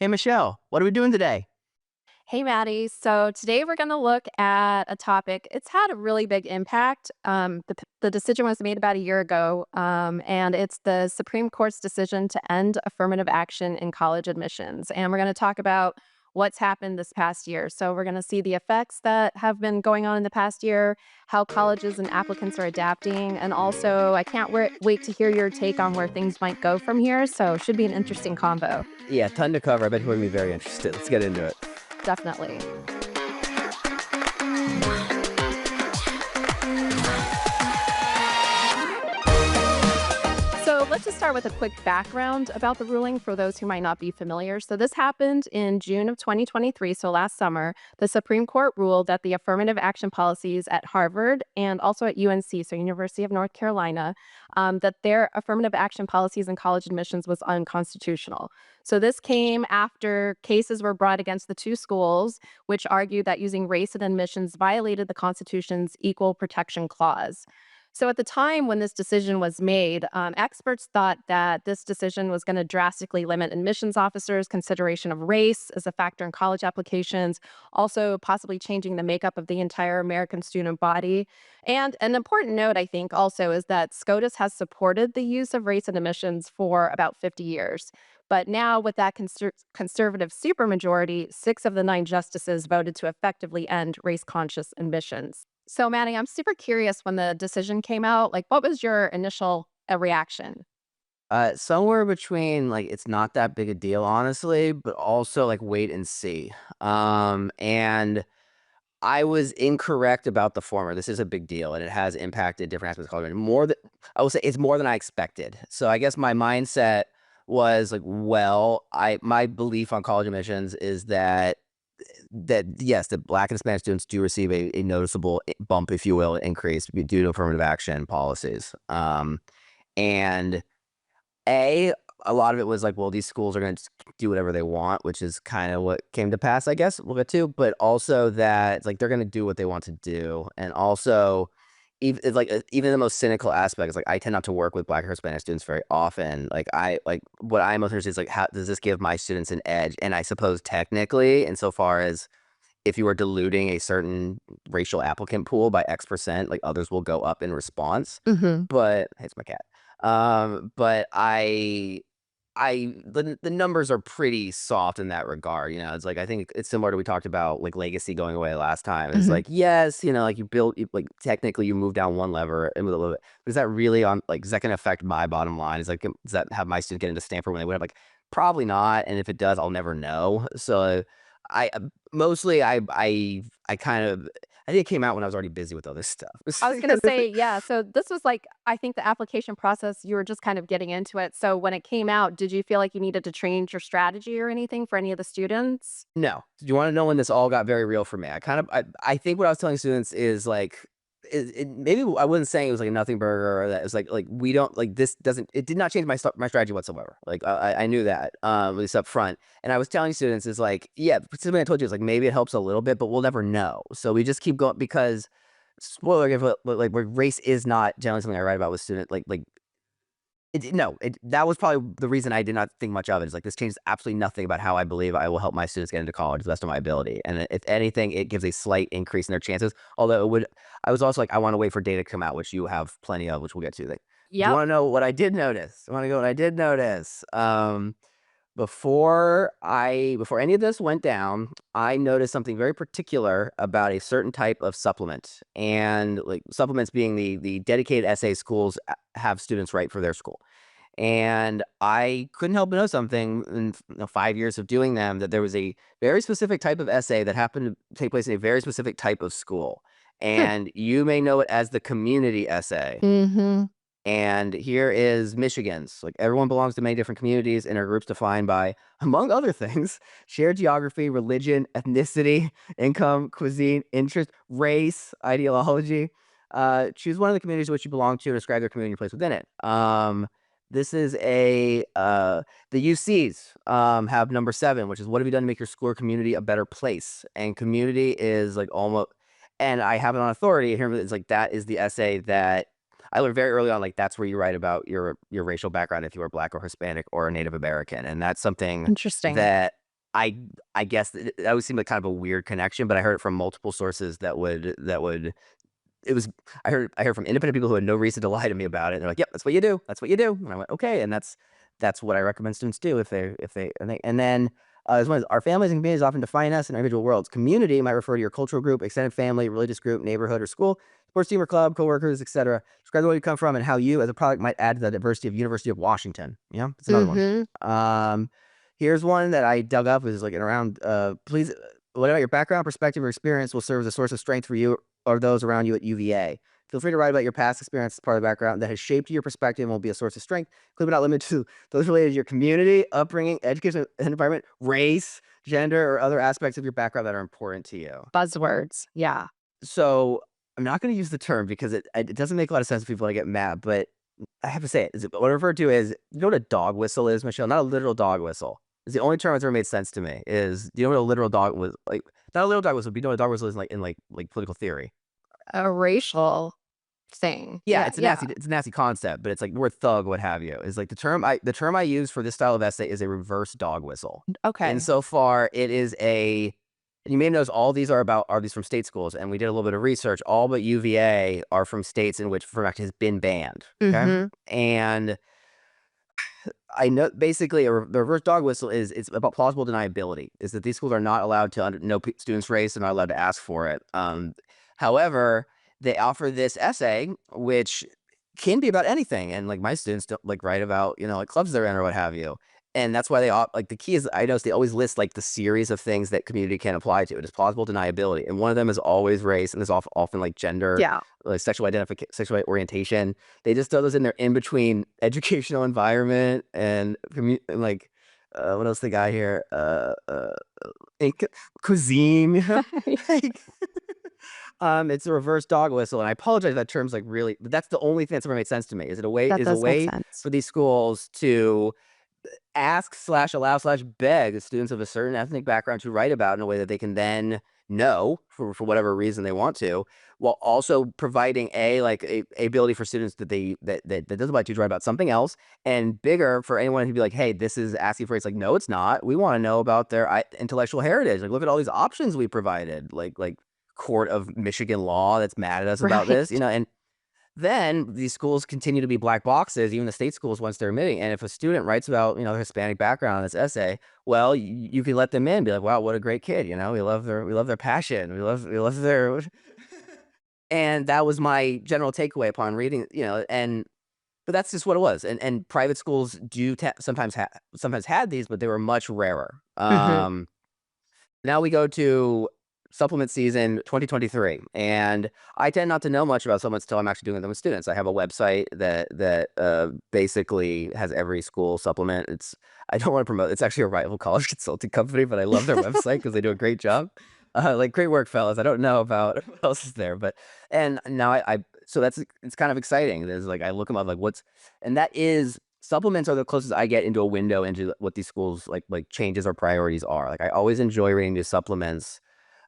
Hey, Michelle, what are we doing today? Hey, Maddie. So today we're going to look at a topic. It's had a really big impact. The decision was made about a year ago, and it's the Supreme Court's decision to end affirmative action in college admissions. And we're going to talk about what's happened this past year. So we're going to see the effects that have been going on in the past year, how colleges and applicants are adapting, and also I can't wait to hear your take on where things might go from here. So should be an interesting convo. Yeah, ton to cover. I bet people are going to be very interested. Let's get into it. Definitely. So let's just start with a quick background about the ruling for those who might not be familiar. So this happened in June of 2023, so last summer. The Supreme Court ruled that the affirmative action policies at Harvard and also at UNC, so University of North Carolina, that their affirmative action policies in college admissions was unconstitutional. So this came after cases were brought against the two schools, which argued that using race in admissions violated the Constitution's Equal Protection Clause. So at the time when this decision was made, experts thought that this decision was going to drastically limit admissions officers' consideration of race as a factor in college applications, also possibly changing the makeup of the entire American student body. And an important note, I think, also is that SCOTUS has supported the use of race in admissions for about 50 years. But now, with that conservative supermajority, 6 of the 9 justices voted to effectively end race conscious admissions. So, Maddie, I'm super curious when the decision came out. Like, what was your initial reaction? Somewhere between like it's not that big a deal, honestly, but also like wait and see. And I was incorrect about the former. This is a big deal, and it has impacted different aspects of college. More than I will say, it's more than I expected. So I guess my mindset was like, well, I my belief on college admissions is that yes, the Black and Hispanic students do receive a noticeable bump, if you will, increase due to affirmative action policies. And a a lot of it was like, well, these schools are going to do whatever they want, which is kind of what came to pass, I guess. We'll get to, but also that it's like they're going to do what they want to do, and also even the most cynical aspect is like I tend not to work with Black or Hispanic students very often. Like what I'm most interested in is like how does this give my students an edge? And I suppose technically, insofar as if you are diluting a certain racial applicant pool by X%, like others will go up in response. Hmm. But hey, it's my cat. But the numbers are pretty soft in that regard. It's like I think it's similar to we talked about like legacy going away last time. It's Hmm. like yes, like like technically you move down one lever and with a little bit, but is that really on like is that going to affect my bottom line? Is like does that have my students get into Stanford when they would have like probably not, and if it does, I'll never know. So I mostly I kind of I think it came out when I was already busy with other stuff. I was going to say, yeah. So this was like, I think the application process, you were just kind of getting into it. So when it came out, did you feel like you needed to change your strategy or anything for any of the students? No. Do you wanna know when this all got very real for me? I think what I was telling students is, like, maybe I wasn't saying it was, like, a nothing burger or that it was, like, we don't like, this doesn't it did not change my strategy whatsoever. Like, I knew that, at least up front, and I was telling students is, like, yeah, something I told you is, like, maybe it helps a little bit, but we'll never know. So we just keep going because spoiler alert, like, where race is not generally something I write about with students, like no, that was probably the reason I did not think much of it. Is like this changes absolutely nothing about how I believe I will help my students get into college to the best of my ability. And if anything, it gives a slight increase in their chances. Although it would, I was also like, I want to wait for data to come out, which you have plenty of, which we'll get to. Like, do you Yep. want to know what I did notice? I want to go what I did notice. Before any of this went down, I noticed something very particular about a certain type of supplement, and like supplements being the dedicated essay schools have students write for their school. And I couldn't help but know something in 5 years of doing them that there was a very specific type of essay that happened to take place in a very specific type of school. Hmm. And you may know it as the community essay. Mm-hmm. And here is Michigan's. Like everyone belongs to many different communities and are groups defined by, among other things, shared geography, religion, ethnicity, income, cuisine, interest, race, ideology. Choose one of the communities to which you belong to and describe their community and place within it. This is the UCs have number 7, which is what have you done to make your school or community a better place? And community is like almost, and I have it on authority here. It's like that is the essay that I learned very early on, like that's where you write about your racial background if you are Black or Hispanic or a Native American, and that's something Interesting. that I I guess that always seemed like kind of a weird connection, but I heard it from multiple sources that would it was I heard from independent people who had no reason to lie to me about it. They're like, "Yep, that's what you do. That's what you do." And I went, "Okay," and that's what I recommend students do and then as one our families and communities often define us in our individual worlds. Community might refer to your cultural group, extended family, religious group, neighborhood, or school, sports team or club, coworkers, etc. Describe where you come from and how you, as a product, might add to the diversity of University of Washington. Yeah, it's another one. Mhm. Um, Here's one that I dug up. Is like around. Please, what about your background, perspective, or experience will serve as a source of strength for you or those around you at UVA. Feel free to write about your past experience as part of the background that has shaped your perspective and will be a source of strength, including but not limited to those related to your community, upbringing, education and environment, race, gender, or other aspects of your background that are important to you. Buzzwords. Yeah. So I'm not going to use the term because it doesn't make a lot of sense to people. I get mad, but I have to say it. Is it what I refer to as you know what a dog whistle is, Michelle? Not a literal dog whistle. It's the only term that's ever made sense to me. Is do you know what a literal dog was like? Not a literal dog whistle, but you know what a dog whistle is like in like political theory. A racial thing. Yeah, Yeah, yeah. it's a nasty concept, but it's like the word thug, what have you, is like the term I use for this style of essay is a reverse dog whistle. Okay. Insofar, it is a and you may notice all these are these from state schools, and we did a little bit of research. All but UVA are from states in which Affirmative has been banned. Okay, Mhm. and I know basically the reverse dog whistle is it's about plausible deniability. Is that these schools are not allowed to know students' race, they're not allowed to ask for it. However, they offer this essay which can be about anything, and like my students don't like write about like clubs they're in or what have you. And that's why like the key is I notice they always list like the series of things that community can apply to. It is plausible deniability, and one of them is always race, and there's often like gender, Yeah. like sexual orientation. They just throw those in there in between educational environment and like, what else they got here? And cuisine. Like, it's a reverse dog whistle, and I apologize if that term's like really, but that's the only thing that's ever made sense to me. That Is a does make way sense. for these schools to ask slash allow slash beg students of a certain ethnic background to write about in a way that they can then know for whatever reason they want to, while also providing like a ability for students that that doesn't like to write about something else, and bigger for anyone to be like, hey, this is asking for it's like, no, it's not. We want to know about their intellectual heritage. Like, look at all these options we provided. Like court of Michigan law that's mad at us about this, Right. and then these schools continue to be black boxes, even the state schools once they're admitting. And if a student writes about, their Hispanic background in this essay, well, you can let them in, be like, wow, what a great kid. We love their passion. We love their and that was my general takeaway upon reading, and but that's just what it was. And private schools do sometimes had these, but they were much rarer. Mhm. Now we go to supplement season 2023, and I tend not to know much about supplements until I'm actually doing them with students. I have a website that basically has every school supplement. I don't want to promote. It's actually a rival college consulting company, but I love their website because they do a great job. Like great work, fellas. I don't know about what else is there, but and now I so that's it's kind of exciting. There's like I look them up like what's and that is supplements are the closest I get into a window into what these schools like changes or priorities are. Like I always enjoy reading these supplements.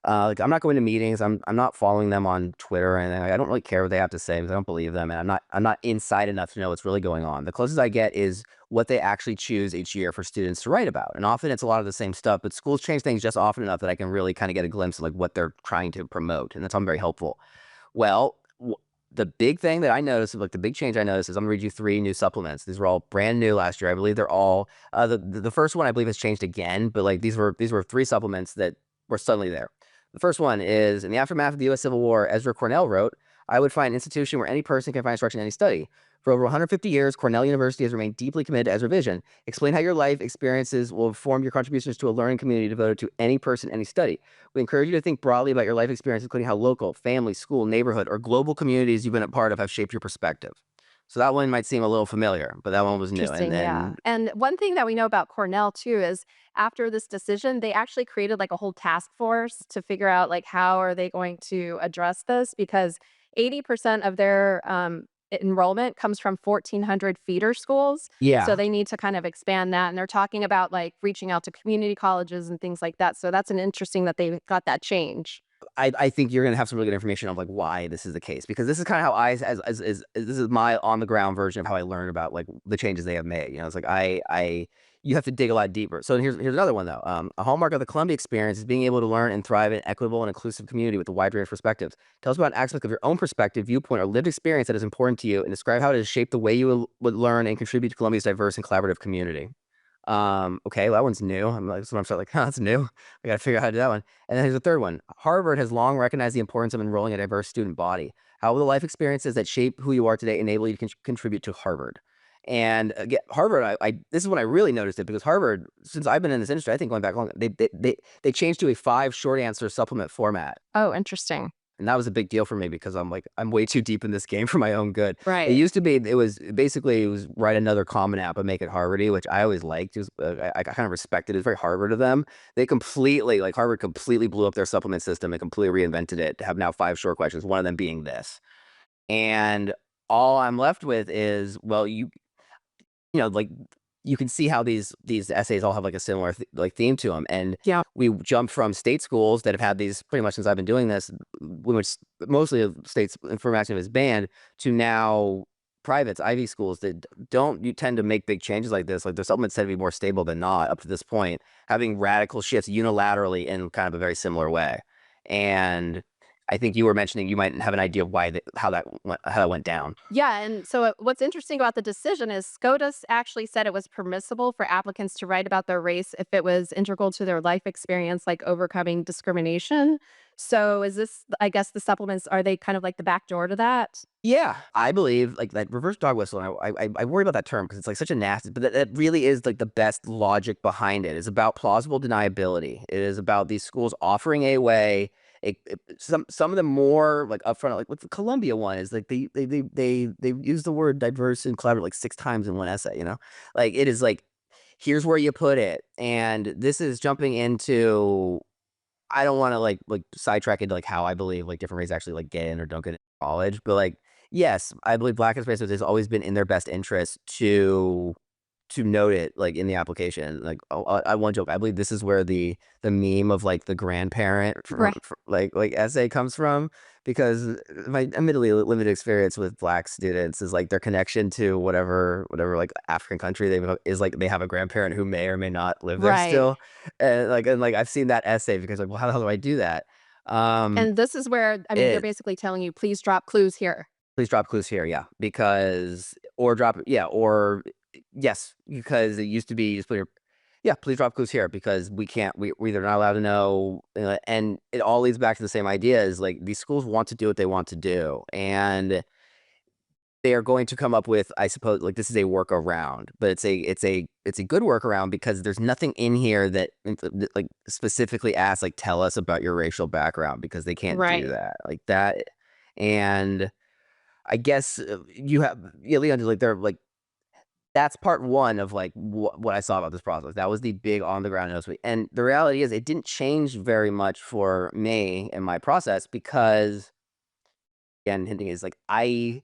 Like I'm not going to meetings. I'm not following them on Twitter or anything. Like, I don't really care what they have to say because I don't believe them, and I'm not inside enough to know what's really going on. The closest I get is what they actually choose each year for students to write about, and often it's a lot of the same stuff. But schools change things just often enough that I can really kind of get a glimpse of like what they're trying to promote, and that's all very helpful. Well, the big thing that I noticed, like the big change I noticed, is I'm gonna read you three new supplements. These were all brand new last year. I believe they're all the first one I believe has changed again, but like these were three supplements that were suddenly there. The first one is in the aftermath of the U.S. Civil War. Ezra Cornell wrote, "I would find an institution where any person can find instruction in any study. For over 150 years, Cornell University has remained deeply committed to Ezra vision. Explain how your life experiences will inform your contributions to a learning community devoted to any person, any study. We encourage you to think broadly about your life experience, including how local, family, school, neighborhood, or global communities you've been a part of have shaped your perspective." So that one might seem a little familiar, but that one was new. And Interesting, yeah. then, And one thing that we know about Cornell too is after this decision, they actually created like a whole task force to figure out like how are they going to address this because 80% of their enrollment comes from 1,400 feeder schools. So yeah, they need to kind of expand that. And they're talking about like reaching out to community colleges and things like that. So that's an interesting that they got that change. I think you're gonna have some really good information of like why this is the case because this is kind of how I as this is my on the ground version of how I learned about like the changes they have made. It's like I you have to dig a lot deeper. So here's another one though. A hallmark of the Columbia experience is being able to learn and thrive in an equitable and inclusive community with a wide range of perspectives. Tell us about an aspect of your own perspective, viewpoint, or lived experience that is important to you, and describe how it has shaped the way you would learn and contribute to Columbia's diverse and collaborative community. Okay, well, that one's new. I'm like, so I'm start like, huh, that's new. I got to figure out how to do that one. And then here's the third one. Harvard has long recognized the importance of enrolling a diverse student body. How will the life experiences that shape who you are today enable you to contribute to Harvard? And again, Harvard, this is when I really noticed it because Harvard, since I've been in this industry, I think going back long, they changed to a 5 short answer supplement format. Oh, interesting. And that was a big deal for me because I'm like, I'm way too deep in this game for my own good. It Right. used to be, it was basically, it was write another Common App but make it Harvardy, which I always liked. It was, I kind of respected it. It's very Harvard of them. They completely, like Harvard completely blew up their supplement system and completely reinvented it to have now 5 short questions, one of them being this. And all I'm left with is, well, like you can see how these essays all have like a similar like theme to them, and Yeah. we jumped from state schools that have had these pretty much since I've been doing this, which mostly of states information is banned, to now privates, Ivy schools that don't you tend to make big changes like this. Like their supplements tend to be more stable than not up to this point, having radical shifts unilaterally in kind of a very similar way. And I think you were mentioning you might have an idea of why how that went down. Yeah, and so what's interesting about the decision is SCOTUS actually said it was permissible for applicants to write about their race if it was integral to their life experience, like overcoming discrimination. So is this, I guess, the supplements, are they kind of like the back door to that? Yeah, I believe like that reverse dog whistle. And I worry about that term because it's like such a nasty, but that really is like the best logic behind it. It's about plausible deniability. It is about these schools offering a way. Some of them more like upfront, like with the Columbia one is like they use the word diverse and collaborative like 6 times in one essay. Like it is like here's where you put it, and this is jumping into I don't wanna, like, sidetrack into, like, how I believe, like, different races actually, like, get in or don't get into college, but, like, yes, I believe Black Hispanics has always been in their best interest to note it, like, in the application, like, I one joke, I believe this is where the meme of, like, the grandparent Right. for like, essay comes from, because my admittedly limited experience with Black students is, like, their connection to whatever, like, African country is, like, they have a grandparent who may or may not live there Right. still, and I've seen that essay because, like, "Well, how the hell do I do that?" Um, And this is where, I mean, they're it basically telling you, please drop clues here. Please drop clues here, yeah, because or drop yeah, or yes, because it used to be just put your yeah, please drop clues here because we can't we either not allowed to know, and it all leads back to the same idea is like these schools want to do what they want to do, and they are going to come up with, I suppose, like this is a workaround, but it's a good workaround because there's nothing in here that like specifically asks like tell us about your racial background because they can't do Right. that like that, and I guess, you have yeah, Leon, like, they're like that's part 1 of, like, what I saw about this process. That was the big on the ground announcement, and the reality is it didn't change very much for me and my process because, again, hinting is, like, I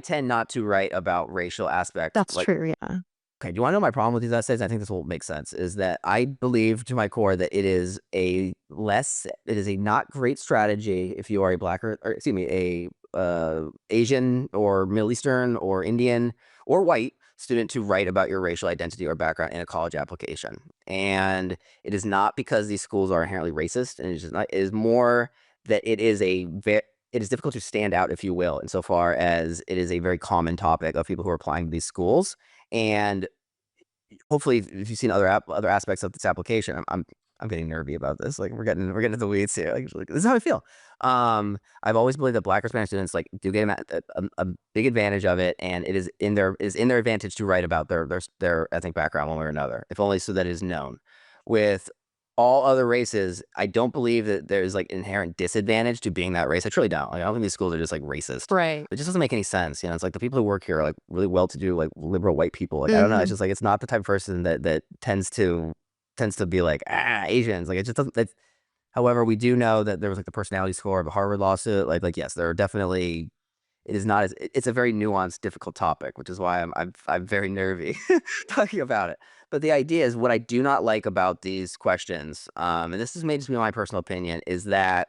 tend not to write about racial aspects, That's like true. Yeah. okay, do you wanna know my problem with these essays? I think this will make sense, is that I believe to my core that it is a not great strategy if you are a Black or excuse me, Asian or Middle Eastern or Indian or white student to write about your racial identity or background in a college application. And it is not because these schools are inherently racist, and it's just not it is more that it is difficult to stand out, if you will, insofar as it is a very common topic of people who are applying to these schools, and hopefully, if you've seen other aspects of this application, I'm getting nervy about this. Like we're getting into the weeds here. Like this is how I feel. I've always believed that Black or Spanish students like do get a big advantage of it, and it is in their advantage to write about their ethnic background one way or another, if only so that it is known. With all other races, I don't believe that there's like inherent disadvantage to being that race. I truly don't. Like, I don't think these schools are just like racist. Right. It just doesn't make any sense. It's like the people who work here are like really well-to-do, like liberal white people. Like I don't know. It's Mhm. just like it's not the type of person that tends to be like Asians. Like it just doesn't. However, we do know that there was like the personality score of a Harvard lawsuit. Like yes, there are definitely. It is not as. It's a very nuanced, difficult topic, which is why I'm very nervy talking about it. But the idea is what I do not like about these questions, and this is may just be my personal opinion, is that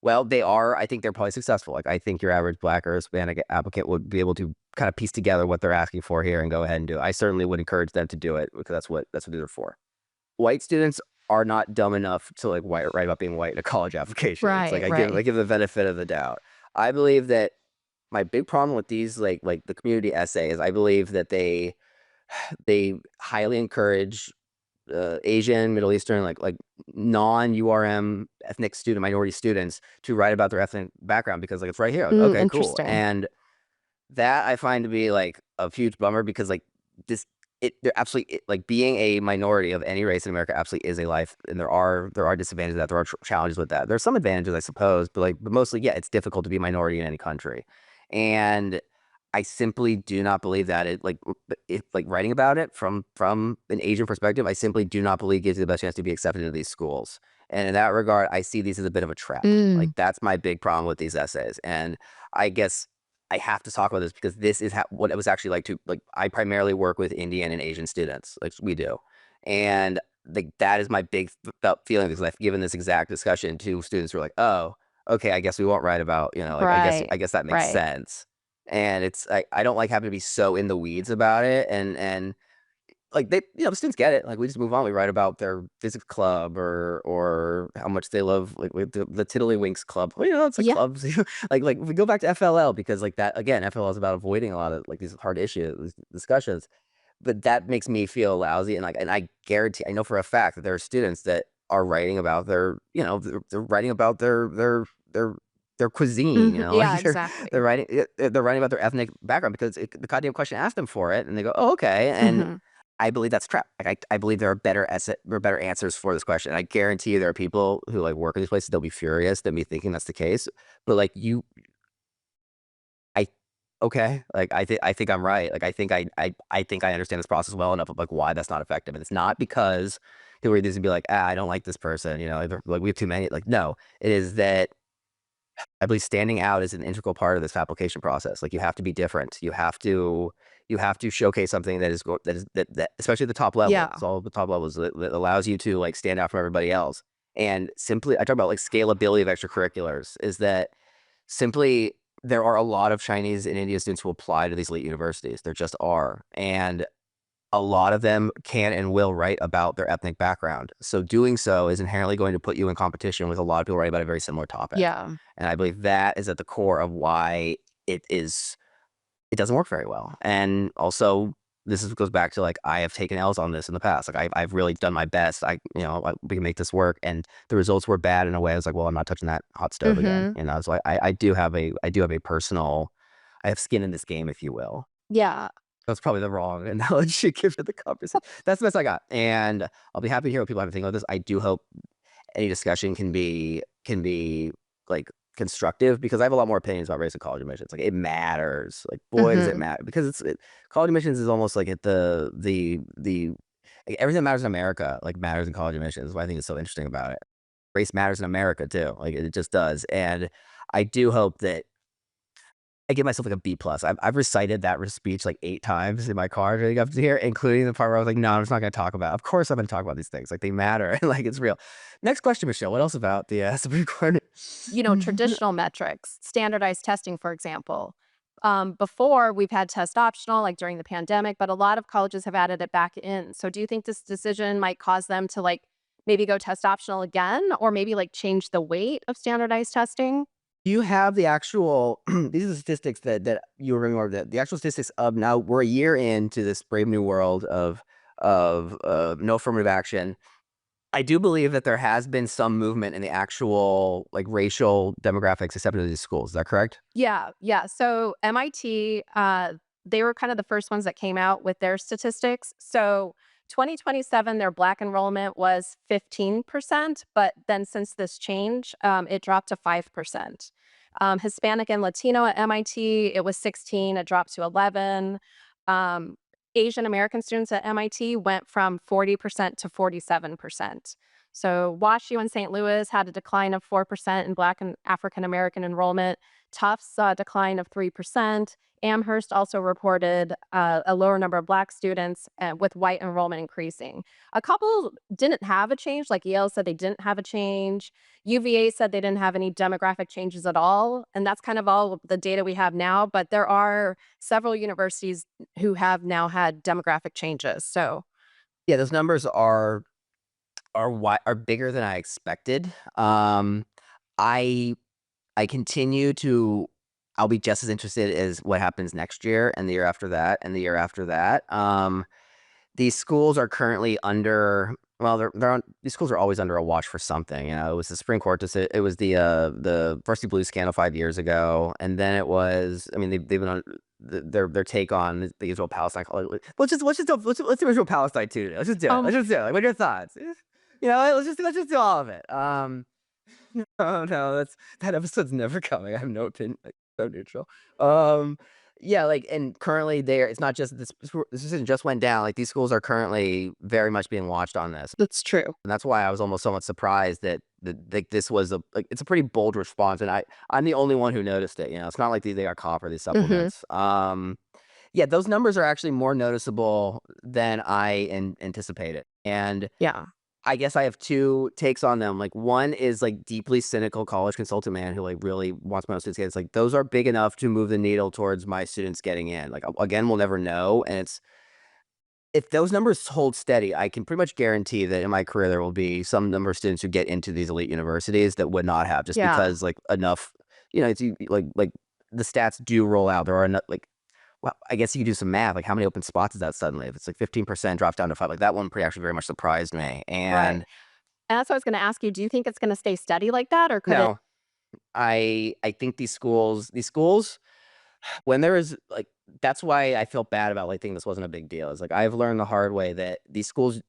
well, they are I think they're probably successful. Like, I think your average Black or Hispanic applicant would be able to kind of piece together what they're asking for here and go ahead and do it. I certainly would encourage them to do it because that's what these are for. White students are not dumb enough to like write about being white in a college application. It's like Right, I right. give the benefit of the doubt. I believe that my big problem with these like the community essay is I believe that they highly encourage Asian, Middle Eastern, like non URM ethnic minority students to write about their ethnic background because like it's right here. Like, okay, cool. Interesting. And that I find to be like a huge bummer because like this they're absolutely like being a minority of any race in America absolutely is a life, and there are disadvantages to that there are challenges with that. There's some advantages, I suppose, but mostly, yeah, it's difficult to be a minority in any country, and I simply do not believe that if like writing about it from an Asian perspective, I simply do not believe gives you the best chance to be accepted into these schools. And in that regard, I see these as a bit of a trap. Like Mm, that's my big problem with these essays, and I guess I have to talk about this because this is what it was actually like to like. I primarily work with Indian and Asian students, like we do, and like that is my big felt feeling because I've given this exact discussion to students who are like, "Oh, okay, I guess we won't write about like right, I guess that makes right. sense." And it's I don't like having to be so in the weeds about it, and like they the students get it. Like we just move on. We write about their physics club or how much they love like with the Tiddlywinks club. Well, it's like Yeah. clubs. Like we go back to FLL because like that again, FLL is about avoiding a lot of like these hard issues, discussions. But that makes me feel lousy, and I guarantee I know for a fact that there are students that are writing about their they're writing about their their cuisine, Mhm. like Yeah, exactly. they're writing about their ethnic background because the goddamn question asked them for it, and they go, oh, okay, and Mhm. I believe that's a trap. Like I believe there are better answers for this question. I guarantee you there are people who like work in these places. They'll be furious at me thinking that's the case. But like I okay, like I think I'm right. Like I think I understand this process well enough of like why that's not effective. And it's not because people read these and be like, I don't like this person. Like we have too many. Like no, it is that I believe standing out is an integral part of this application process. Like you have to be different. You have to showcase something that is that especially at the top level. Yeah. It's all the top levels that allows you to like stand out from everybody else. And simply, I talk about like scalability of extracurriculars. Is that simply there are a lot of Chinese and Indian students who apply to these elite universities. There just are, and a lot of them can and will write about their ethnic background. So doing so is inherently going to put you in competition with a lot of people writing about a very similar topic. Yeah. And I believe that is at the core of why it doesn't work very well. And also goes back to like I have taken L's on this in the past. Like I've really done my best. We can make this work, and the results were bad in a way. I was like, well, I'm not touching that hot stove again. Mhm. So I do have a personal, I have skin in this game, if you will. Yeah. That's probably the wrong analogy to give to the conversation. That's the best I got, and I'll be happy to hear what people have to think about this. I do hope any discussion can be like constructive because I have a lot more opinions about race and college admissions. Like it matters. Like boy, does it Mhm. matter because college admissions is almost like at the like everything that matters in America like matters in college admissions. Is what I think is so interesting about it. Race matters in America too. Like it just does, and I do hope that I give myself like a B plus. I've recited that speech like 8 times in my car getting up to here, including the part where I was like, "No, I'm just not gonna talk about it. Of course I'm gonna talk about these things, like, they matter, and, like, it's real." Next question, Michelle, what else about the, Supreme Court? Traditional metrics, standardized testing, for example. Before, we've had test optional, like during the pandemic, but a lot of colleges have added it back in. So, do you think this decision might cause them to like maybe go test optional again, or maybe like change the weight of standardized testing? Do you have the actual these are the statistics that you were going over, the actual statistics of now we're a year into this brave new world of no affirmative action. I do believe that there has been some movement in the actual, like, racial demographics accepted to these schools. Is that correct? Yeah, yeah. So MIT, they were kind of the first ones that came out with their statistics. So 2027, their Black enrollment was 15%, but then since this change, it dropped to 5%. Hispanic and Latino at MIT, it was 16, it dropped to 11. Um, Asian American students at MIT went from 40% to 47%. So WashU in St. Louis had a decline of 4% in Black and African American enrollment. Tufts saw a decline of 3%. Amherst also reported a lower number of Black students, with white enrollment increasing. A couple didn't have a change, like Yale said they didn't have a change. UVA said they didn't have any demographic changes at all. And that's kind of all the data we have now. But there are several universities who have now had demographic changes. So, Yeah, those numbers are bigger than I expected. I I continue to I'll be just as interested as what happens next year and the year after that and the year after that. These schools are currently under well, they're on these schools are always under a watch for something, you know, it was the Supreme Court it was the Varsity Blues scandal 5 years ago, and then it was I mean, they've been on their take on the Israel-Palestine let's do Israel-Palestine too today, let's just do it, um, let's just do it, like, what are your thoughts? You know, let's just do all of it, oh, no, that episode's never coming, I have no opinion, like, so neutral. Um, yeah, like, and currently there it's not just this decision just went down, like, these schools are currently very much being watched on this, that's true. and that's why I was almost somewhat surprised that, like, this was it's a pretty bold response, and I'm the only one who noticed it, you know, it's not like they got caught for these Hmm. supplements. Yeah, those numbers are actually more noticeable than I anticipated, and Yeah. I guess I have 2 takes on them, like, one is, like, deeply cynical college consultant man who, like, really wants my own students to get it's like, those are big enough to move the needle towards my students getting in, like, again, we'll never know, and it's if those numbers hold steady, I can pretty much guarantee that in my career, there will be some number of students who get into these elite universities that would not have just Yeah. because, like, enough you know, it's like, the stats do roll out, there are enough like well, I guess you could do some math, like, how many open spots is that suddenly? If it's, like, 15% drops down to 5, like, that one pretty actually very much surprised me, Right. and And that's what I was going to ask you. Do you think it's going to stay steady like that, or could it? no, I think these schools, when there is like that's why I feel bad about, like, thinking this wasn't a big deal. It's like, I've learned the hard way that these schools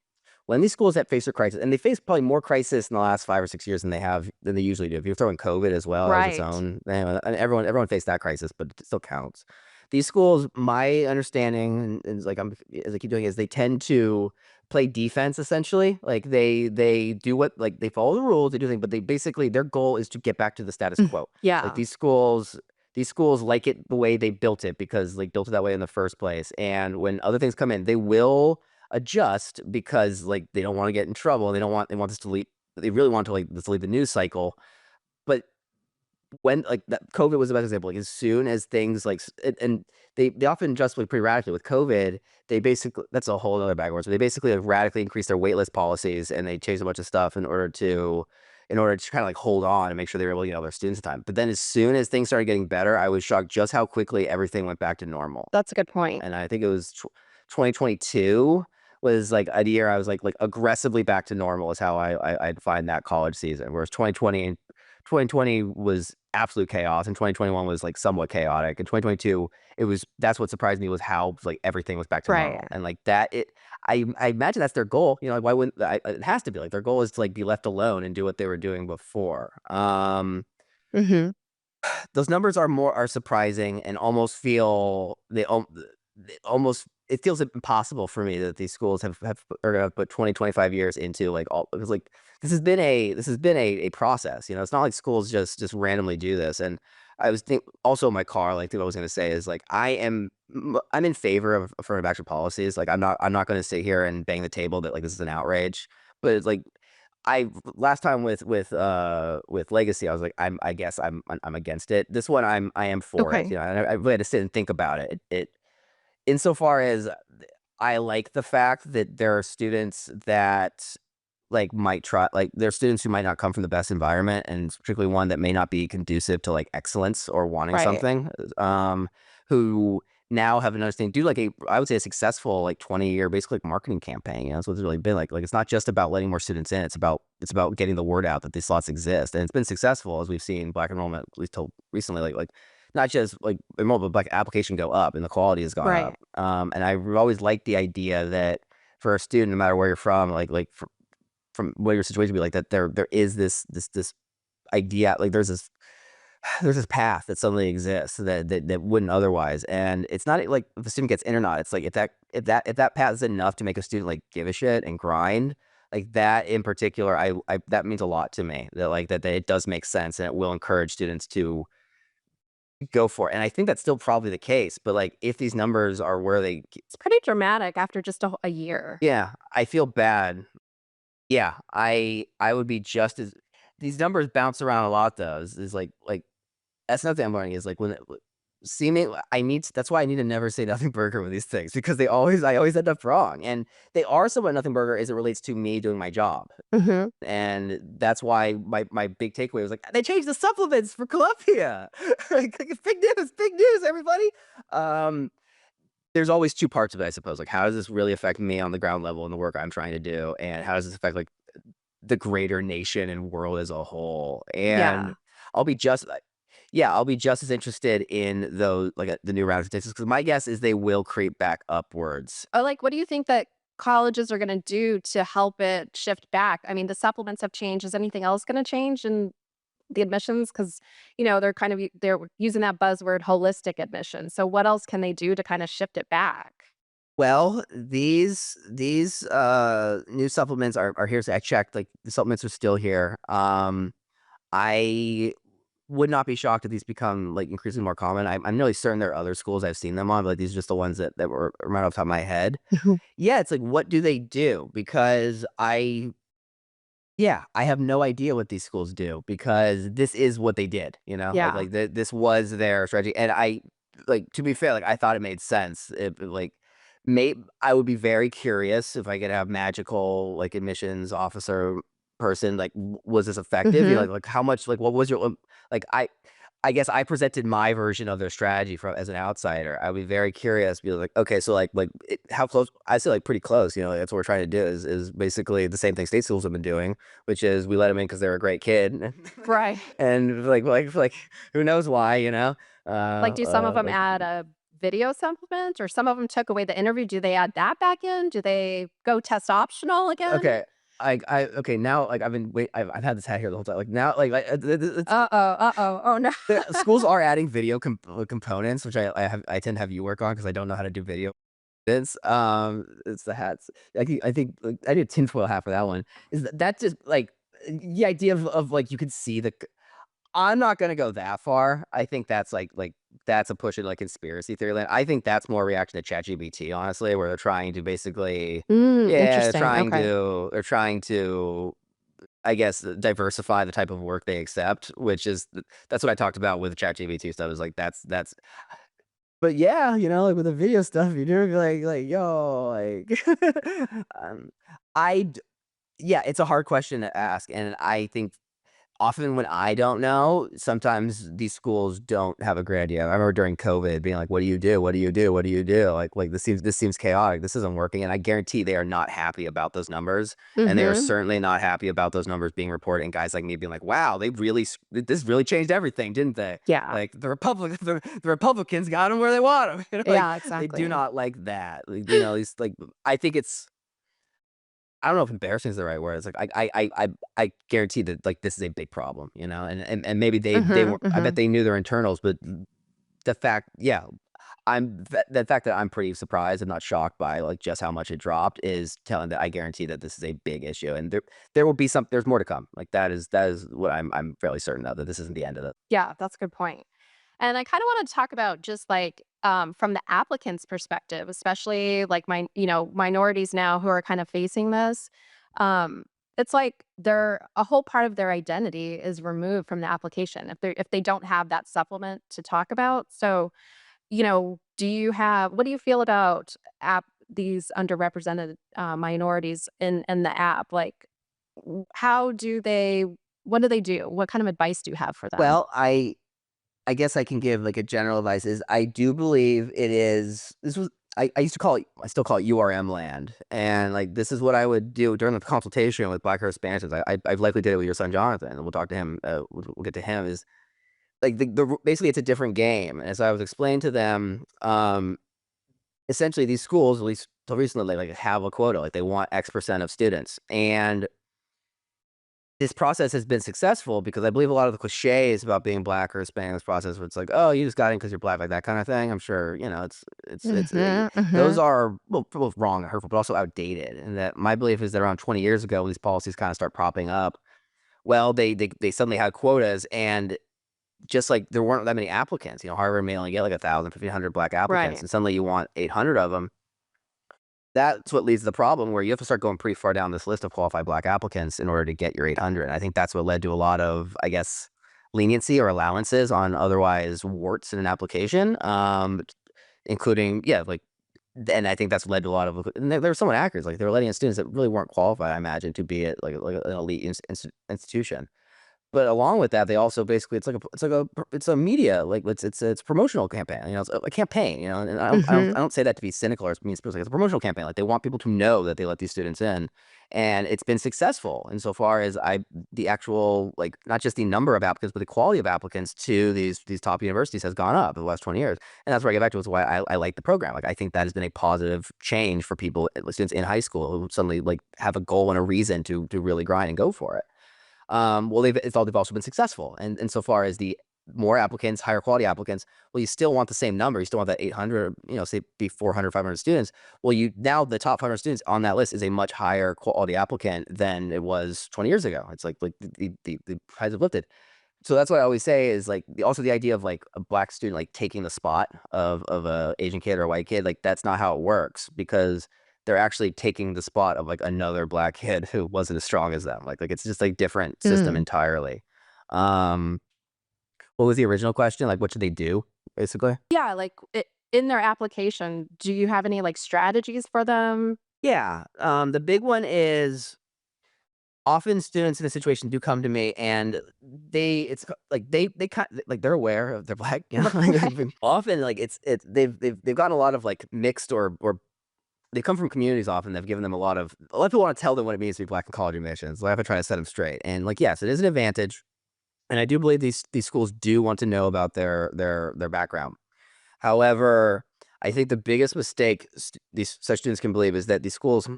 when these schools that face a crisis and they face probably more crisis in the last 5 or 6 years than they usually do. If you throw in COVID as well, that was its Right. own and everyone faced that crisis, but it still counts. These schools, my understanding, and is like as I keep doing is they tend to play defense essentially. Like they do what like they follow the rules, they do things, but they basically their goal is to get back to the status Mm. quo. Like Yeah. these schools like it the way they built it because like built it that way in the first place. And when other things come in, they will adjust because like they don't want to get in trouble. They want this to lead they really want to like this to lead the news cycle. But when like that COVID was the best example, like, as soon as things like s and they often adjust, like, pretty radically. With COVID, they basically that's a whole other bag of words, but they basically, like, radically increased their wait list policies, and they changed a bunch of stuff in order to kinda, like, hold on and make sure they were able to get all their students in time. But then as soon as things started getting better, I was shocked just how quickly everything went back to normal. That's a good point. And I think it was 2022 was, like, a year I was, aggressively back to normal is how I'd find that college season, whereas 2020 was absolute chaos, and 2021 was, like, somewhat chaotic, and 2022, it was that's what surprised me was how, like, everything was back to Right. normal, and, like, that it I imagine that's their goal, you know, like, why wouldn't it has to be, like, their goal is to, like, be left alone and do what they were doing before. Mhm. Those numbers are surprising and almost feel they almost it feels impossible for me that these schools have are gonna put 20, 25 years into, like, all because, like, this has been a process, you know? It's not like schools just randomly do this, and I was think also in my car, like, what I was gonna say is, like, I'm in favor of affirmative action policies, like, I'm not gonna sit here and bang the table that, like, this is an outrage, but it's like I last time with Legacy, I was like, I guess I'm against it. This one, I am for it, Okay. you know, and I really had to sit and think about it. Insofar as I like the fact that there are students that like might try like there's students who might not come from the best environment and particularly one that may not be conducive to like excellence or wanting Right. something who now have an understanding do like a I would say a successful like 20-year basically like marketing campaign, you know, that's what it's really been like it's not just about letting more students in, it's about getting the word out that these slots exist, and it's been successful as we've seen black enrollment at least till recently like not just like enrollment but like application go up and the quality has gone up, Right. and I've always liked the idea that for a student no matter where you're from from what your situation would be like that there is this idea like there's this path that suddenly exists that wouldn't otherwise, and it's not like if the student gets in or not, it's like if that path is enough to make a student like give a shit and grind like that in particular, I that means a lot to me that like that it does make sense and it will encourage students to go for it. And I think that's still probably the case. But like, if these numbers are where It's pretty dramatic after just a year. yeah, I feel bad. Yeah, I would be just as these numbers bounce around a lot though. Is like that's another thing I'm learning is like when seeming I need that's why I need to never say nothing burger with these things because I always end up wrong. And they are somewhat nothing burger as it relates to me doing my job. Mhm. And that's why my big takeaway was like, "They changed the supplements for Columbia." Like, it's big news, everybody. Um, there's always 2 parts of it, I suppose, like, how does this really affect me on the ground level in the work I'm trying to do, and how does this affect, like, the greater nation and world as a whole? And Yeah. I'll be just like yeah, I'll be just as interested in those like, the new round of statistics because my guess is they will creep back upwards. Or, like, what do you think that colleges are gonna do to help it shift back? I mean, the supplements have changed. Is anything else gonna change in the admissions? Because they're kind of they're using that buzzword holistic admission. So what else can they do to kinda shift it back? Well, these new supplements are here, so I checked, like, the supplements are still here. I would not be shocked if these become, like, increasingly more common. I'm nearly certain there are other schools I've seen them on, but, like, these are just the ones that were right off the top of my head. Mhm. Yeah, it's like, what do they do? Because yeah, I have no idea what these schools do because this is what they did, you know? Yeah. This was their strategy, and to be fair, like, I thought it made sense. May I would be very curious if I could have magical, like, admissions officer person, like, w was this effective? You know, Mhm. like, how much like, what was your like, I guess I presented my version of their strategy from as an outsider. I would be very curious, be like, "Okay, so, how close" I say, like, pretty close, you know, that's what we're trying to do is basically the same thing state schools have been doing, which is we let them in because 'cause they're a great kid, Right. and, who knows why, you know? Like, do some of them Like add a video supplement or some of them took away the interview? Do they add that back in? Do they go test optional again? okay, I okay, now, like, I've had this hat here the whole time, like, now, it's Uh-oh, uh-oh, oh, no. the schools are adding video components, which I tend to have you work on because I don't know how to do video. It's the hats. I think, like, I did tinfoil hat for that one. Is that just, like, the idea of, like, you could see I'm not gonna go that far. I think that's, that's a push into, like, conspiracy theory land. I think that's more reaction to ChatGPT, honestly, where they're trying to basically yeah, Interesting, okay. they're trying to, I guess, diversify the type of work they accept, which is that's what I talked about with ChatGPT stuff is, like, that's but yeah, you know, like, with the video stuff, you do be like, "Yo," um, I d yeah, it's a hard question to ask, and I think often when I don't know, sometimes these schools don't have a great idea. I remember during COVID being like, "What do you do? What do you do? What do you do?" This seems chaotic. This isn't working." And I guarantee they are not happy about those numbers, and they are Mhm. certainly not happy about those numbers being reported, and guys like me being like, "Wow, this really changed everything, didn't they?" Yeah. Like, the Republicans got them where they want them. You know, like, Yeah, they do exactly. not like that. Like, you know, these, like I think it's I don't know if embarrassing is the right word. It's like I guarantee that, like, this is a big problem, you know, and maybe they Mhm, weren't I bet mhm. they knew their internals, but the fact yeah, the fact that I'm pretty surprised and not shocked by, like, just how much it dropped is telling that I guarantee that this is a big issue, and there will be there's more to come. Like, that is what I'm fairly certain of, that this isn't the end of it. Yeah, that's a good point. And I kinda wanna talk about just, like, from the applicant's perspective, especially, like, minorities now who are kind of facing this. Um, it's like they're a whole part of their identity is removed from the application if they don't have that supplement to talk about. So, do you have what do you feel about these underrepresented, minorities in the app? Like, how do they what do they do? What kind of advice do you have for them? Well, I guess I can give, like, a general advice is I do believe it is this was I used to call it I still call it URM land, and, like, this is what I would do during the consultation with Black Earth Spanishes. I've likely did it with your son Jonathan, and we'll talk to him, we'll get to him, is, like, basically, it's a different game, and as I was explaining to them, essentially, these schools, at least till recently, like, have a quota, like, they want X percent of students, and this process has been successful because I believe a lot of the cliches about being black or Hispanic in this process where it's like, "Oh, you just got in because 'cause you're black," like that kinda thing. I'm sure, you know, Mhm, those mhm. are, well, both wrong and hurtful, but also outdated, and that my belief is that around 20 years ago, when these policies kinda start popping up, well, they suddenly had quotas, and just like there weren't that many applicants. Harvard may only get like 1,000, 1,500 black applicants, Right. and suddenly you want 800 of them. That's what leads to the problem where you have to start going pretty far down this list of qualified black applicants in order to get your 800. And I think that's what led to a lot of, I guess, leniency or allowances on otherwise warts in an application, including, yeah, like, and I think that's led to a lot of, and they were somewhat accurate. Like they were letting in students that really weren't qualified, I imagine, to be at like an elite institution. But along with that, they also basically it's a media, like, it's a promotional campaign, it's a campaign, and Mhm. I don't say that to be cynical or mean spirited. It's a promotional campaign, like, they want people to know that they let these students in, and it's been successful insofar as the actual, like, not just the number of applicants, but the quality of applicants to these top universities has gone up in the last 20 years, and that's where I get back to is why I like the program. Like, I think that has been a positive change for people, students in high school who suddenly, like, have a goal and a reason to really grind and go for it. Well, they've also been successful, and insofar as the more applicants, higher quality applicants, well, you still want the same number. You still want that 800, say be 400, 500 students. Well, you now the top 500 students on that list is a much higher quality applicant than it was 20 years ago. It's like the price have lifted. So that's what I always say is like also the idea of like a black student like taking the spot of a Asian kid or a white kid, like that's not how it works because they're actually taking the spot of like another black kid who wasn't as strong as them. Like it's just like different system Mm. entirely. Um, what was the original question? Like what should they do, basically? Yeah, like, in their application, do you have any, like, strategies for them? Yeah. The big one is often students in a situation do come to me and they kind like they're aware of their black, like, Right. often like they've gotten a lot of like mixed or they come from communities often that have given them a lot of people want to tell them what it means to be black in college admissions. So I have to try to set them straight. And like yes, it is an advantage. And I do believe these schools do want to know about their background. However, I think the biggest mistake these such students can believe is that these schools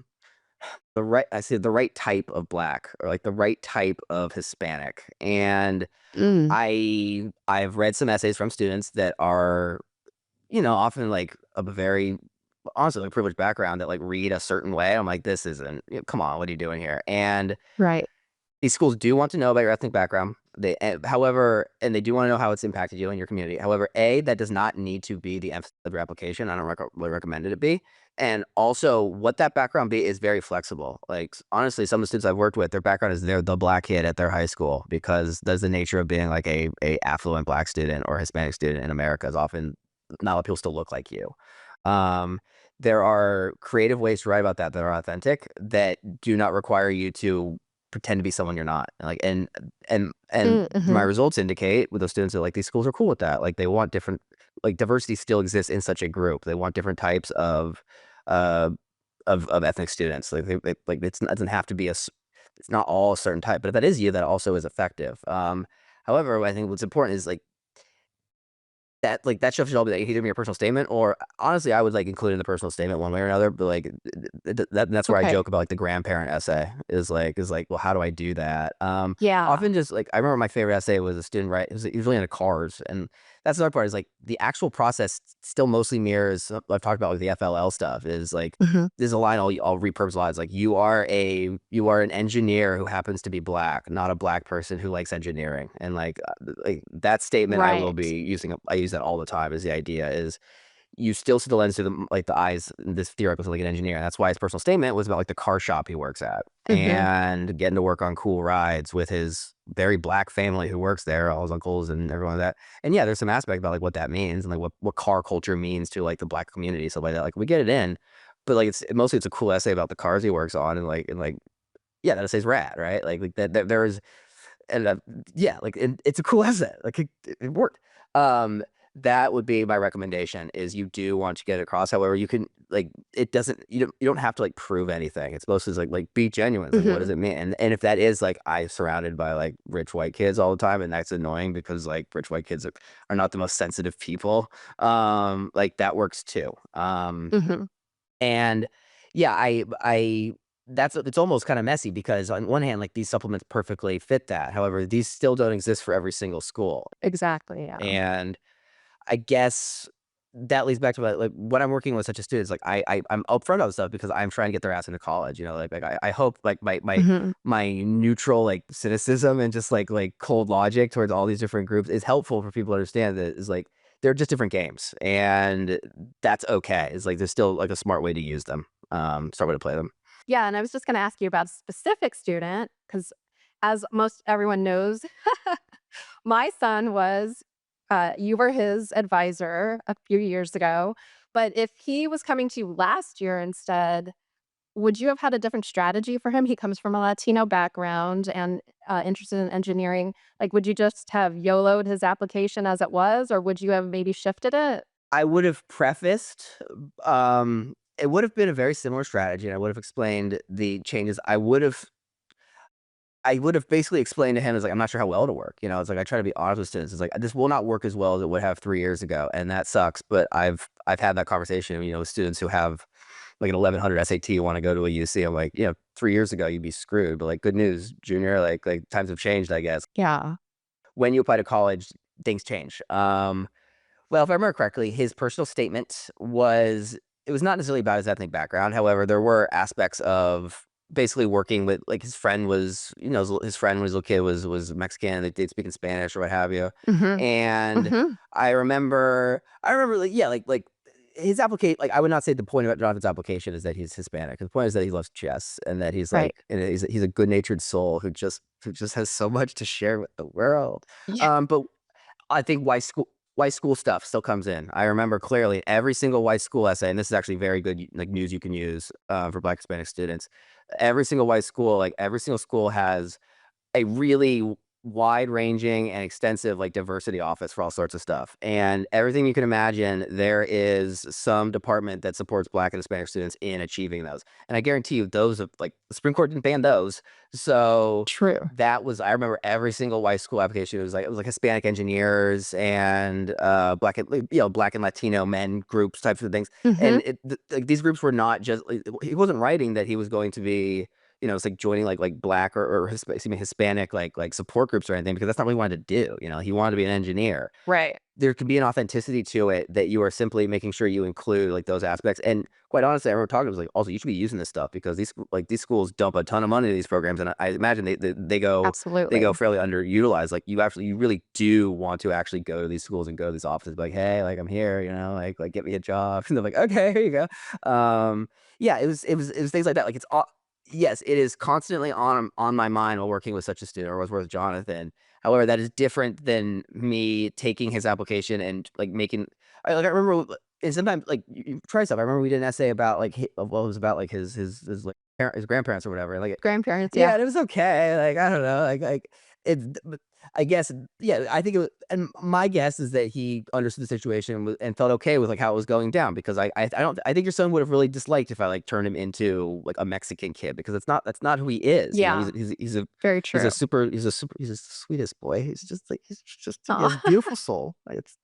the right type of black or like the right type of Hispanic. And Mm. I've read some essays from students that are, often like of a very honestly like privileged background that like read a certain way. I'm like, this isn't, come on, what are you doing here? And Right. these schools do want to know about your ethnic background. However, and they do want to know how it's impacted you and your community. However, that does not need to be the emphasis of your application. I don't really recommend it be. And also, what that background be is very flexible. Like honestly, some of the students I've worked with, their background is they're the black kid at their high school because that's the nature of being like a affluent black student or Hispanic student in America is often not a lot of people still look like you. Um, there are creative ways to write about that are authentic that do not require you to pretend to be someone you're not. Like, and Mm, my mhm. results indicate with those students that like these schools are cool with that. Like they want different, like diversity still exists in such a group. They want different types uh, of ethnic students. Like like it doesn't have to be it's not all a certain type. But if that is you, that also is effective. However, I think what's important is like that stuff should all be, like, either in your personal statement or honestly, I would, like, include in the personal statement one way or another, but, like, that's where I Okay. joke about, like, the grandparent essay is like, "Well, how do I do that?" Yeah. Often just, like I remember my favorite essay was a student it was usually in a cars, and that's another part is, like, the actual process still mostly mirrors I've talked about, with the FLL stuff is, like, Mhm. there's a line I'll repurpose a lot, it's like, you are an engineer who happens to be black, not a black person who likes engineering," and, like, that statement I will Right. be using I use that all the time is the idea is you still see the lens through the eyes, this theoretical like an engineer. That's why his personal statement was about like the car shop he works at Mhm. and getting to work on cool rides with his very black family who works there, all his uncles and everyone like that. And yeah, there's some aspect about like what that means and like what car culture means to like the black community, stuff like that. Like we get it in, but like it's a cool essay about the cars he works on and like yeah, that essay's rad, right? Like that there is and, yeah, like, and it's a cool asset, like, it worked. Um, that would be my recommendation is you do want to get it across, however, you can like, it doesn't you don't have to, like, prove anything, it's mostly just like, be genuine, it's like, what does Mhm. it mean? And if that is, like, I'm surrounded by, like, rich white kids all the time, and that's annoying because, like, rich white kids are not the most sensitive people, like, that works too. Mhm. And yeah, I that's it's almost kinda messy because on one hand, like, these supplements perfectly fit that. However, these still don't exist for every single school. Exactly, yeah. And I guess that leads back to like when I'm working with such a students, like I'm upfront on stuff because I'm trying to get their ass into college. You know, I hope like Mhm. my neutral like cynicism and just like cold logic towards all these different groups is helpful for people to understand that is like they're just different games, and that's okay. It's like there's still like a smart way to use them, smart way to play them. Yeah, and I was just gonna ask you about a specific student because, as most everyone knows, my son was you were his advisor a few years ago, but if he was coming to you last year instead, would you have had a different strategy for him? He comes from a Latino background and, interested in engineering. Like, would you just have YOLO'd his application as it was, or would you have maybe shifted it? I would have prefaced, it would have been a very similar strategy, and I would have explained the changes. I would have basically explained to him, is like, I'm not sure how well it'll work. You know, it's like I try to be honest with students. It's like this will not work as well as it would have 3 years ago, and that sucks. But I've had that conversation, you know, with students who have like an 1100 SAT want to go to a UC. I'm like, you know, 3 years ago you'd be screwed, but like good news, junior, like times have changed, I guess. Yeah. When you apply to college, things change. Well, if I remember correctly, his personal statement was it was not necessarily about his ethnic background. However, there were aspects of basically working with like his friend was, you know, his friend when he was a little kid was Mexican, they'd speak in Spanish or what have you. Mhm. And Mhm. I remember like yeah, like his application like I would not say the point about Jonathan's application is that he's Hispanic. The point is that he loves chess and that he's Right. like and he's a good-natured soul who just has so much to share with the world. Yeah. But I think white school stuff still comes in. I remember clearly every single white school essay, and this is actually very good like news you can use for Black Hispanic students. Every single white school, like every single school has a really wide-ranging and extensive, like, diversity office for all sorts of stuff, and everything you can imagine, there is some department that supports Black and Hispanic students in achieving those, and I guarantee you those have like, the Supreme Court didn't ban those, so True. that was I remember every single white school application, it was like Hispanic engineers and, Black and like, you know, Black and Latino men groups, types of things, Mhm. and like, these groups were not just like, he wasn't writing that he was going to be you know, it's like joining like black or excuse me, Hispanic like support groups or anything because that's not what he wanted to do. You know, he wanted to be an engineer. Right. There can be an authenticity to it that you are simply making sure you include like those aspects. And quite honestly, I remember talking to him, was like, also you should be using this stuff because these schools dump a ton of money into these programs, and I imagine they go Absolutely. fairly underutilized. Like you really do want to actually go to these schools and go to these offices, be like, hey, like I'm here, you know, like get me a job. And they're like, okay, here you go. Yeah, it was things like that. Like it's all yes, it is constantly on my mind while working with such a student or was with Jonathan. However, that is different than me taking his application and, like, making I remember and sometimes, like, you try stuff. I remember we did an essay about, like, hi well, it was about, like, his, like, his grandparents or whatever, and, like Grandparents, yeah, yeah. and it was okay, like, I don't know, it's but I guess yeah, I think it was and my guess is that he understood the situation and felt okay with, like, how it was going down because I don't I think your son would have really disliked if I, like, turned him into, like, a Mexican kid because that's not who he is, you know? Yeah. Very true. He's the sweetest boy. He's just he has a Aw. beautiful soul. It's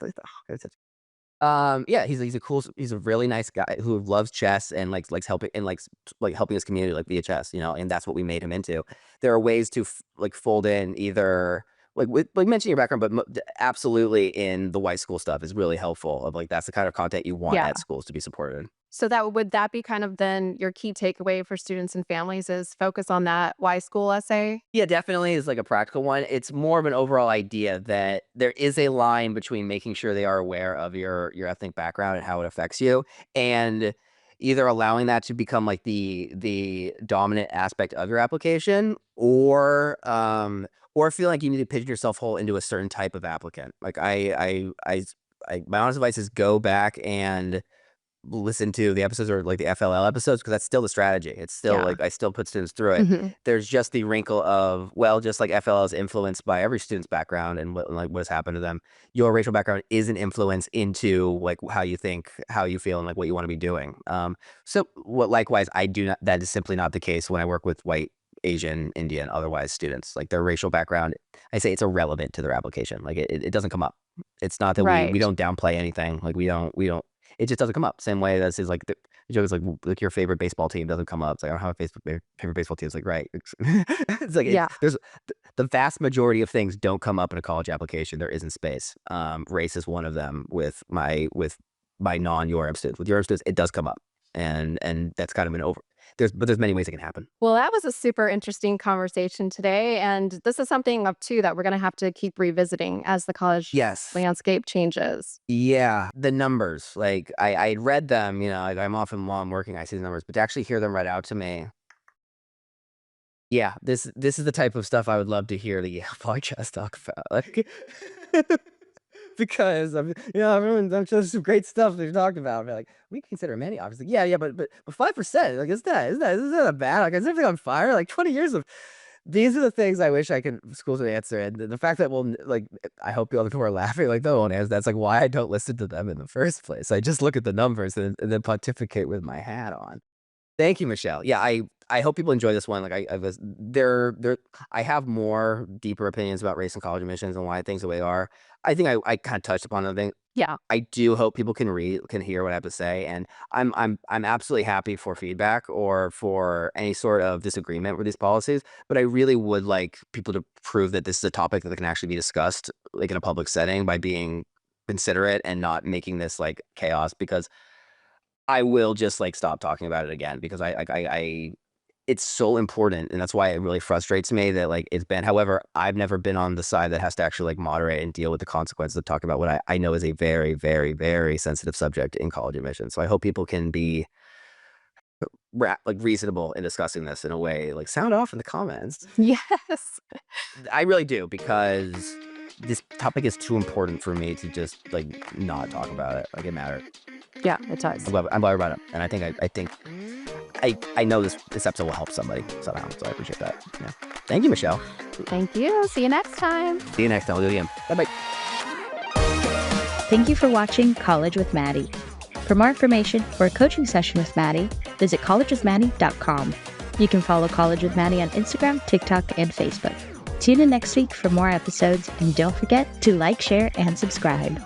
yeah, he's a really nice guy who loves chess and likes helping and like helping his community like via chess, you know, and that's what we made him into. There are ways to like fold in either like with like mentioning your background, but absolutely in the white school stuff is really helpful. Of like that's the kind of content you want Yeah. at schools to be supported. So that would that be kind of then your key takeaway for students and families is focus on that why school essay? Yeah, definitely is like a practical one. It's more of an overall idea that there is a line between making sure they are aware of your ethnic background and how it affects you, and either allowing that to become like the dominant aspect of your application, or feel like you need to pigeon yourself whole into a certain type of applicant. Like my honest advice is go back and listen to the episodes or like the FLL episodes because that's still the strategy. It's still Yeah. like I still put students through it. Mhm. There's just the wrinkle of well, just like FLL is influenced by every student's background and what has happened to them. Your racial background is an influence into like how you think, how you feel, and like what you want to be doing. So what likewise, I do not. That is simply not the case when I work with white, Asian, Indian, otherwise students. Like their racial background, I say it's irrelevant to their application. Like it doesn't come up. It's not that we Right. don't downplay anything. Like we don't it just doesn't come up. Same way that is like the joke is like your favorite baseball team doesn't come up. It's like I don't have a favorite baseball team. It's like right. It's like Yeah. there's the vast majority of things don't come up in a college application. There isn't space. Race is one of them. With by non-URM students. With URM students, it does come up, and that's kind of an over. There's many ways it can happen. Well, that was a super interesting conversation today, and this is something up too that we're gonna have to keep revisiting as the college Yes. landscape changes. Yeah, the numbers, like, I read them, like, I'm often while I'm working, I see the numbers, but to actually hear them read out to me, yeah, this is the type of stuff I would love to hear the Yale podcast talk about, like, because everyone that's just some great stuff they've talked about. They're like, "We consider many obviously." Yeah, yeah, but 5%, like, is that bad? Like, is everything on fire? Like, 20 years of these are the things I wish I could schools would answer, and the fact that we'll like, I hope other people are laughing, like, "No one answer." That's, like, why I don't listen to them in the first place. I just look at the numbers and then pontificate with my hat on. Thank you, Michelle. Yeah, I hope people enjoy this one. Like I was there I have more deeper opinions about race and college admissions and why things the way they are. I think I kind of touched upon the thing. Yeah. I do hope people can hear what I have to say, and I'm absolutely happy for feedback or for any sort of disagreement with these policies. But I really would like people to prove that this is a topic that can actually be discussed, like in a public setting, by being considerate and not making this like chaos. Because I will just, like, stop talking about it again because I it's so important, and that's why it really frustrates me that, like, it's been however, I've never been on the side that has to actually, like, moderate and deal with the consequences of talking about what I know is a very, very, very sensitive subject in college admissions. So I hope people can be reasonable in discussing this in a way, like, sound off in the comments. Yes. I really do because this topic is too important for me to just, like, not talk about it, like, it matters. Yeah, it does. I'm glad we brought it up, and I think I know this episode will help somebody somehow, so I appreciate that. Yeah. Thank you, Michelle. Thank you. See you next time. See you next time. We'll do it again. Bye-bye. Thank you for watching College with Mattie. For more information or a coaching session with Mattie, visit collegewithmattie.com. You can follow College with Mattie on Instagram, TikTok, and Facebook. Tune in next week for more episodes, and don't forget to like, share, and subscribe.